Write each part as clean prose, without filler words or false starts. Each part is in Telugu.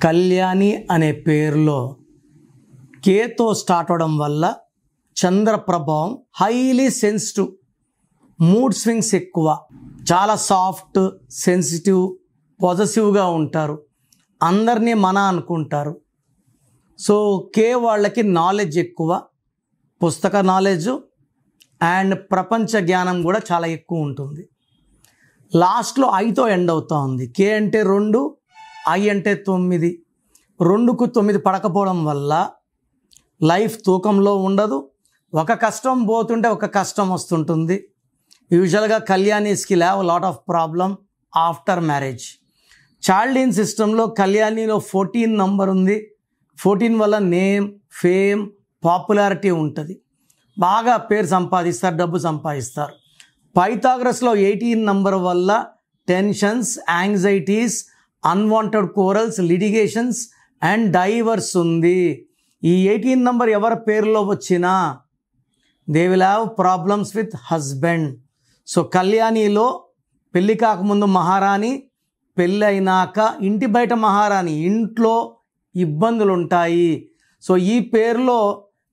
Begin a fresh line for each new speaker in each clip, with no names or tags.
కళ్యాణి అనే పేరులో కేతో స్టార్ట్ అవడం వల్ల చంద్ర ప్రభావం, హైలీ సెన్సిటివ్, మూడ్ స్వింగ్స్ ఎక్కువ, చాలా సాఫ్ట్, సెన్సిటివ్, పాజిటివ్గా ఉంటారు, అందరినీ మన అనుకుంటారు. సో కే వాళ్ళకి నాలెడ్జ్ ఎక్కువ, పుస్తక నాలెడ్జ్ అండ్ ప్రపంచ జ్ఞానం కూడా చాలా ఎక్కువ ఉంటుంది. లాస్ట్లో ఐతో ఎండ్ అవుతూ ఉంది. కే అంటే 2, ఐ అంటే 9. 2కు 9 పడకపోవడం వల్ల లైఫ్ తూకంలో ఉండదు. ఒక కష్టం పోతుంటే ఒక కష్టం వస్తుంటుంది. యూజువల్గా కళ్యాణీస్కి have lot of problem after marriage. Chaldean సిస్టంలో కళ్యాణిలో 14 నంబర్ ఉంది. 14 వల్ల నేమ్, ఫేమ్, పాపులారిటీ ఉంటుంది. బాగా పేరు సంపాదిస్తారు, డబ్బు సంపాదిస్తారు. పైథాగరస్లో 18 నంబర్ వల్ల tensions, anxieties, unwanted quarrels, litigations and divorce ఉంది. ఈ 18 నంబర్ ఎవరి పేరులో వచ్చినా they will have problems with husband. So కళ్యాణిలో పెళ్ళి కాకముందు మహారాణి, పెళ్ళి అయినాక ఇంటి బయట మహారాణి, ఇంట్లో ఇబ్బందులు ఉంటాయి. సో ఈ పేరులో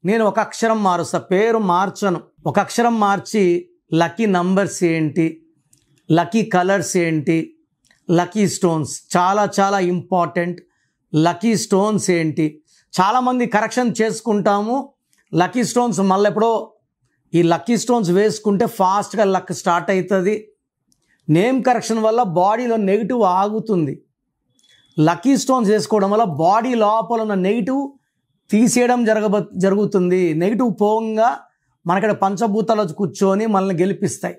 నేను ఒక అక్షరం మారుస్తా, పేరు మార్చను. ఒక అక్షరం మార్చి లక్కీ నంబర్స్ ఏంటి, లక్కీ కలర్స్ ఏంటి, లక్కీ స్టోన్స్ చాలా చాలా ఇంపార్టెంట్. లక్కీ స్టోన్స్ ఏంటి, చాలామంది కరెక్షన్ చేసుకుంటాము. లక్కీ స్టోన్స్ మళ్ళీ ఎప్పుడో ఈ లక్కీ స్టోన్స్ వేసుకుంటే ఫాస్ట్గా లక్ స్టార్ట్ అవుతుంది. నేమ్ కరెక్షన్ వల్ల బాడీలో నెగిటివ్ ఆగుతుంది. లక్కీ స్టోన్స్ వేసుకోవడం వల్ల బాడీ లోపల ఉన్న నెగిటివ్ తీసేయడం జరుగుతుంది. నెగిటివ్ పోగా మనక్కడ పంచభూతాలు కూర్చొని మనల్ని గెలిపిస్తాయి.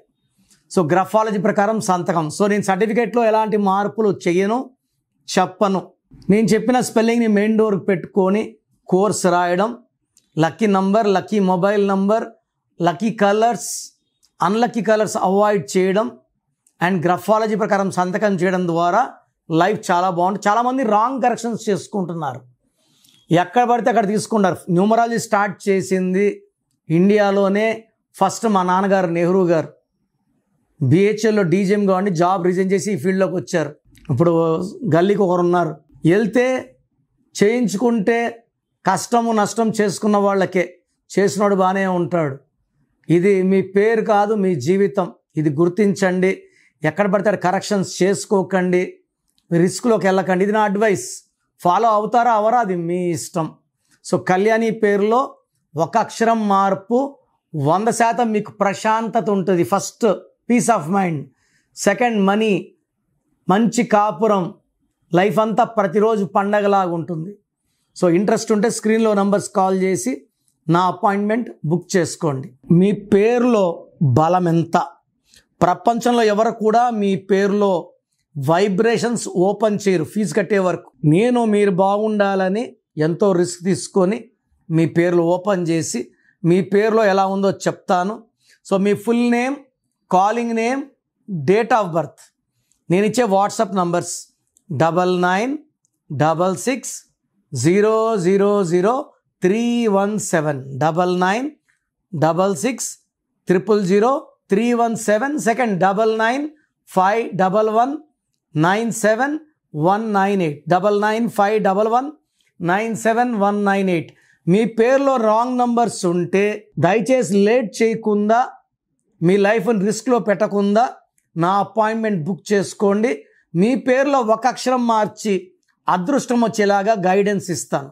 సో గ్రఫాలజీ ప్రకారం సంతకం. సో నేను సర్టిఫికేట్లో ఎలాంటి మార్పులు చేయను, చెప్పను. నేను చెప్పిన స్పెల్లింగ్ని మెయిన్ డోర్కి పెట్టుకొని కోర్స్ రాయడం, lucky number, lucky mobile number, lucky colours, unlucky colours avoid చేయడం అండ్ గ్రఫాలజీ ప్రకారం సంతకం చేయడం ద్వారా లైఫ్ చాలా బాగుంటుంది. చాలామంది రాంగ్ కరెక్షన్స్ చేసుకుంటున్నారు, ఎక్కడ పడితే అక్కడ తీసుకుంటారు. న్యూమరాలజీ స్టార్ట్ చేసింది ఇండియాలోనే ఫస్ట్ మా నాన్నగారు నెహ్రూ గారు. బిహెచ్ఎల్లో డీజీఎంగా ఉండి జాబ్ రిజైన్ చేసి ఈ ఫీల్డ్లోకి వచ్చారు. ఇప్పుడు గల్లీకి ఒకరు ఉన్నారు. వెళ్తే చేయించుకుంటే కష్టము నష్టం చేసుకున్న వాళ్ళకే, చేసినోడు బాగానే ఉంటాడు. ఇది మీ పేరు కాదు, మీ జీవితం. ఇది గుర్తించండి. ఎక్కడ పడితే కరెక్షన్స్ చేసుకోకండి, రిస్క్లోకి వెళ్ళకండి. ఇది నా అడ్వైస్. ఫాలో అవుతారా అవరా అది మీ ఇష్టం. సో కళ్యాణి పేరులో ఒక అక్షరం మార్పు 100% మీకు ప్రశాంతత ఉంటుంది. First peace of mind, second money, మంచి కాపురం, లైఫ్ అంతా ప్రతిరోజు పండగలాగా ఉంటుంది. సో ఇంట్రెస్ట్ ఉంటే స్క్రీన్లో నంబర్స్ కాల్ చేసి నా అపాయింట్మెంట్ బుక్ చేసుకోండి. మీ పేరులో బలం ఎంత? ప్రపంచంలో ఎవరు కూడా మీ పేరులో వైబ్రేషన్స్ ఓపెన్ చేయరు ఫీజు కట్టే వరకు. నేను మీరు బాగుండాలని ఎంతో రిస్క్ తీసుకొని మీ పేర్లు ఓపెన్ చేసి మీ పేరులో ఎలా ఉందో చెప్తాను. So me full name, calling name, date of birth, నేను ఇచ్చే వాట్సాప్ నంబర్స్ 9966000317 9966000317. సెకండ్ 9951197198 9951197198. మీ పేరులో రాంగ్ నంబర్స్ ఉంటే దయచేసి లేట్ చేయకుండా, మీ లైఫ్ని రిస్క్లో పెట్టకుండా నా అపాయింట్మెంట్ బుక్ చేసుకోండి. మీ పేరులో ఒక అక్షరం మార్చి అదృష్టం వచ్చేలాగా గైడెన్స్ ఇస్తాను.